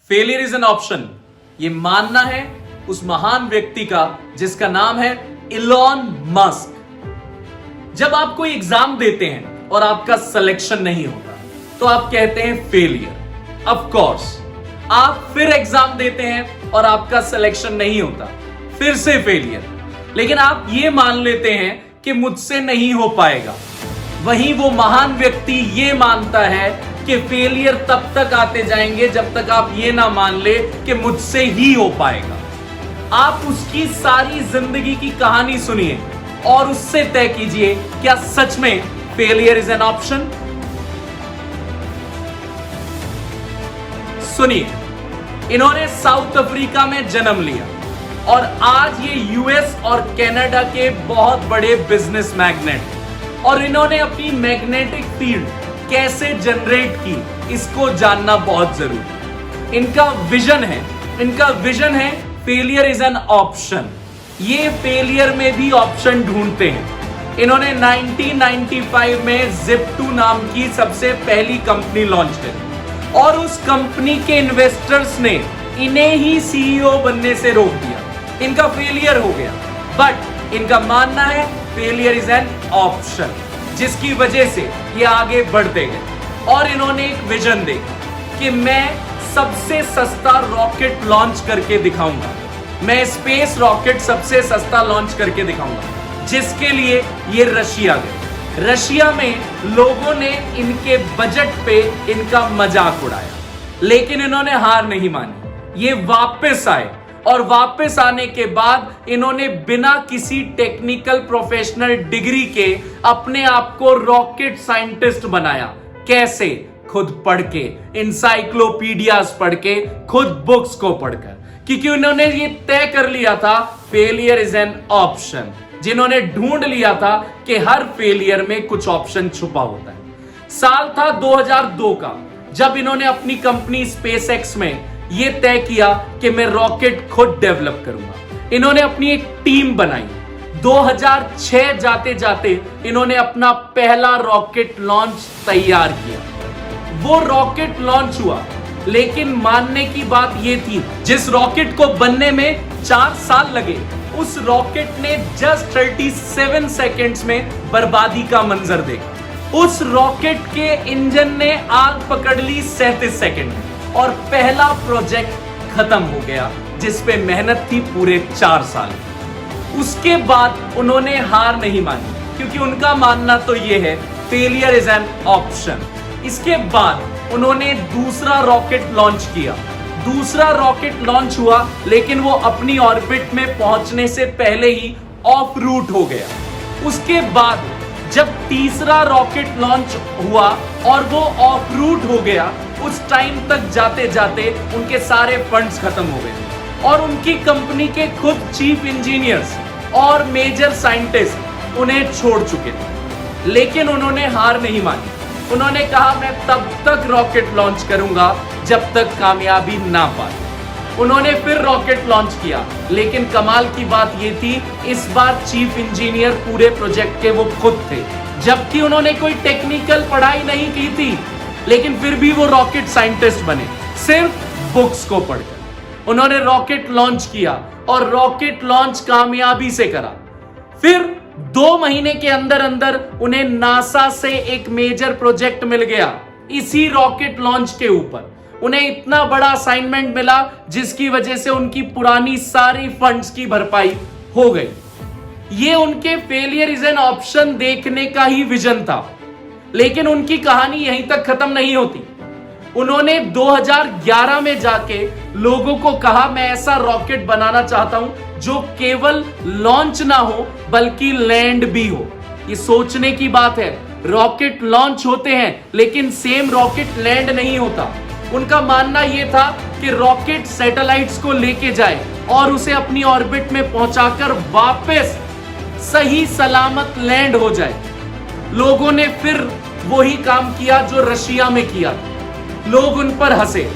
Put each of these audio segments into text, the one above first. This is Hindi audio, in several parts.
फेलियर इज एन ऑप्शन, ये मानना है उस महान व्यक्ति का जिसका नाम है इलॉन मस्क। जब आप कोई एग्जाम देते हैं और आपका सिलेक्शन नहीं होता तो आप कहते हैं फेलियर। ऑफ कोर्स आप फिर एग्जाम देते हैं और आपका सिलेक्शन नहीं होता, फिर से फेलियर। लेकिन आप ये मान लेते हैं कि मुझसे नहीं हो पाएगा। वहीं वो महान व्यक्ति ये मानता है कि फेलियर तब तक आते जाएंगे जब तक आप ये ना मान ले कि मुझसे ही हो पाएगा। आप उसकी सारी जिंदगी की कहानी सुनिए और उससे तय कीजिए क्या सच में फेलियर इज एन ऑप्शन। सुनिए, इन्होंने साउथ अफ्रीका में जन्म लिया और आज ये यूएस और कनाडा के बहुत बड़े बिजनेस मैग्नेट, और इन्होंने अपनी मैग्नेटिक फील्ड कैसे जनरेट की इसको जानना बहुत जरूरी। इनका विजन है फेलियर इज एन ऑप्शन। ये फेलियर में भी ऑप्शन ढूंढते हैं। इन्होंने 1995 में Zip2 नाम की सबसे पहली कंपनी लॉन्च करी और उस कंपनी के इन्वेस्टर्स ने इन्हें ही सीईओ बनने से रोक दिया। इनका फेलियर हो गया, बट इनका मानना है फेलियर इज एन ऑप्शन, जिसकी वजह से ये आगे बढ़ते गए और इन्होंने एक विजन देखा कि मैं सबसे सस्ता रॉकेट लॉन्च करके दिखाऊंगा। मैं स्पेस रॉकेट सबसे सस्ता लॉन्च करके दिखाऊंगा, जिसके लिए ये रशिया गए। रशिया में लोगों ने इनके बजट पे इनका मजाक उड़ाया, लेकिन इन्होंने हार नहीं मानी। ये वापस आए और वापस आने के बाद इन्होंने बिना किसी टेक्निकल प्रोफेशनल डिग्री के अपने आप को रॉकेट साइंटिस्ट बनाया। कैसे? खुद पढ़ के, इंसाइक्लोपीडियाज पढ़ के, खुद बुक्स को पढ़कर, क्योंकि उन्होंने ये तय कर लिया था फेलियर इज एन ऑप्शन। जिन्होंने ढूंढ लिया था कि हर फेलियर में कुछ ऑप्शन छुपा होता है। साल था 2002 का, जब इन्होंने अपनी कंपनी स्पेसएक्स में ये तय किया कि मैं रॉकेट खुद डेवलप करूंगा। इन्होंने अपनी एक टीम बनाई। 2006 जाते जाते इन्होंने अपना पहला रॉकेट लॉन्च तैयार किया। वो रॉकेट लॉन्च हुआ, लेकिन मानने की बात ये थी, जिस रॉकेट को बनने में 4 साल लगे, उस रॉकेट ने जस्ट 37 सेकेंड्स में बर्बादी का मंजर देखा। उस रॉकेट के इंजन ने आग पकड़ ली 37 सेकेंड में और पहला प्रोजेक्ट खत्म हो गया, जिस पे मेहनत थी पूरे 4 साल। उसके बाद उन्होंने हार नहीं मानी, क्योंकि उनका मानना तो ये है फेलियर इज एन ऑप्शन। इसके बाद उन्होंने दूसरा रॉकेट लॉन्च किया। दूसरा रॉकेट लॉन्च हुआ, लेकिन वो अपनी ऑर्बिट में पहुंचने से पहले ही ऑफ रूट हो गया। उसके बाद जब तीसरा रॉकेट लॉन्च हुआ और वो ऑफ रूट हो गया, उस टाइम तक जाते जाते उनके सारे फंड्स खत्म हो गए और उनकी कंपनी के खुद चीफ इंजीनियर्स और मेजर साइंटिस्ट उन्हें छोड़ चुके थे। लेकिन उन्होंने हार नहीं मानी। उन्होंने कहा मैं तब तक रॉकेट लॉन्च करूंगा जब तक कामयाबी ना पाए। उन्होंने फिर रॉकेट लॉन्च किया, लेकिन कमाल की बात यह थी, इस बार चीफ इंजीनियर पूरे प्रोजेक्ट के वो खुद थे, जबकि उन्होंने कोई टेक्निकल पढ़ाई नहीं की थी। लेकिन फिर भी वो रॉकेट साइंटिस्ट बने, सिर्फ बुक्स को पढ़कर। उन्होंने रॉकेट लॉन्च किया और रॉकेट लॉन्च कामयाबी से करा। फिर 2 महीने के अंदर अंदर उन्हें नासा से एक मेजर प्रोजेक्ट मिल गया इसी रॉकेट लॉन्च के ऊपर। उन्हें इतना बड़ा असाइनमेंट मिला, जिसकी वजह से उनकी पुरानी सारी फंड्स की भरपाई हो गई। ये उनके फेलियर इज एन ऑप्शन देखने का ही विजन था। लेकिन उनकी कहानी यहीं तक खत्म नहीं होती। उन्होंने 2011 में जाके लोगों को कहा मैं ऐसा रॉकेट बनाना चाहता हूं जो केवल लॉन्च ना हो बल्कि लैंड भी हो। ये सोचने की बात है, रॉकेट लॉन्च होते हैं लेकिन सेम रॉकेट लैंड नहीं होता। उनका मानना यह था कि रॉकेट सैटेलाइट्स को लेके जाए और उसे अपनी ऑर्बिट में पहुंचाकर वापस सही सलामत लैंड हो जाए। लोगों ने फिर वही काम किया जो रशिया में किया। लोग उन पर हंसे,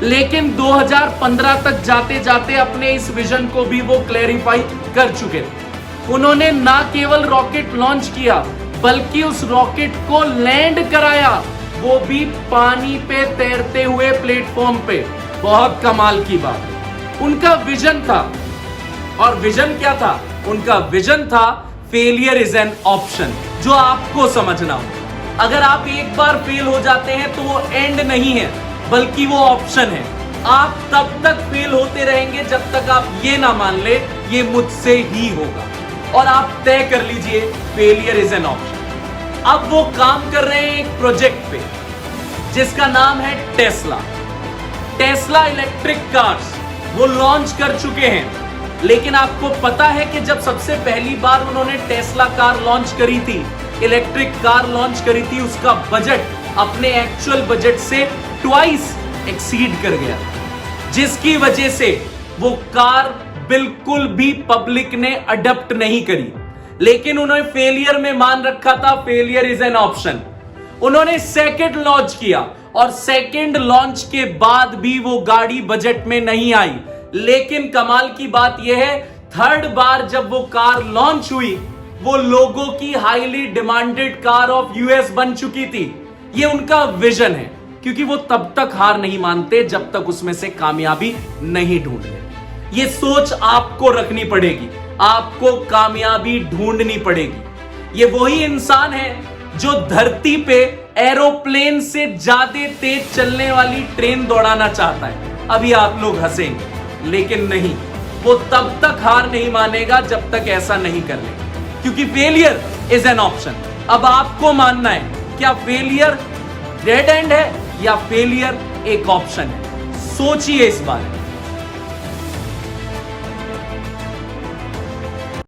लेकिन 2015 तक जाते जाते अपने इस विजन को भी वो क्लैरिफाई कर चुके थे। उन्होंने ना केवल रॉकेट लॉन्च किया बल्कि उस रॉकेट को लैंड कराया, वो भी पानी पे तैरते हुए प्लेटफॉर्म पे। बहुत कमाल की बात है। उनका विजन था, और विजन क्या था? उनका विजन था फेलियर इज एन ऑप्शन, जो आपको समझना हो। अगर आप एक बार फेल हो जाते हैं तो वो एंड नहीं है, बल्कि वो ऑप्शन है। आप तब तक फेल होते रहेंगे जब तक आप ये ना मान ले ये मुझसे ही होगा, और आप तय कर लीजिए फेलियर इज एन ऑप्शन। अब वो काम कर रहे हैं एक प्रोजेक्ट पे जिसका नाम है टेस्ला। टेस्ला इलेक्ट्रिक कार्स वो लॉन्च कर चुके हैं। लेकिन आपको पता है कि जब सबसे पहली बार उन्होंने टेस्ला कार लॉन्च करी थी, इलेक्ट्रिक कार लॉन्च करी थी, उसका बजट अपने एक्चुअल बजट से ट्वाइस एक्सीड कर गया, जिसकी वजह से वो कार बिल्कुल भी पब्लिक ने अडॉप्ट नहीं करी। लेकिन उन्होंने फेलियर में मान रखा था फेलियर इज एन ऑप्शन। उन्होंने सेकंड लॉन्च किया, और सेकंड लॉन्च के बाद भी वो गाड़ी बजट में नहीं आई। लेकिन कमाल की बात यह है, थर्ड बार जब वो कार लॉन्च हुई, वो लोगों की highly demanded car of US बन चुकी थी। ये उनका विजन है, क्योंकि वो तब तक हार नहीं मानते जब तक उसमें से कामयाबी नहीं ढूंढ लेते। ये सोच आपको रखनी पड़ेगी, आपको कामयाबी ढूंढनी पड़ेगी। ये वही इंसान है जो धरती पे एरोप्लेन से ज्यादा तेज चलने वाली ट्रेन दौड़ाना चाहता है। अभी आप लोग हंसेंगे, लेकिन नहीं, वो तब तक हार नहीं मानेगा जब तक ऐसा नहीं कर लेगा, क्योंकि फेलियर इज एन ऑप्शन। अब आपको मानना है, क्या फेलियर डेड एंड है या फेलियर एक ऑप्शन है? सोचिए इस बारे में।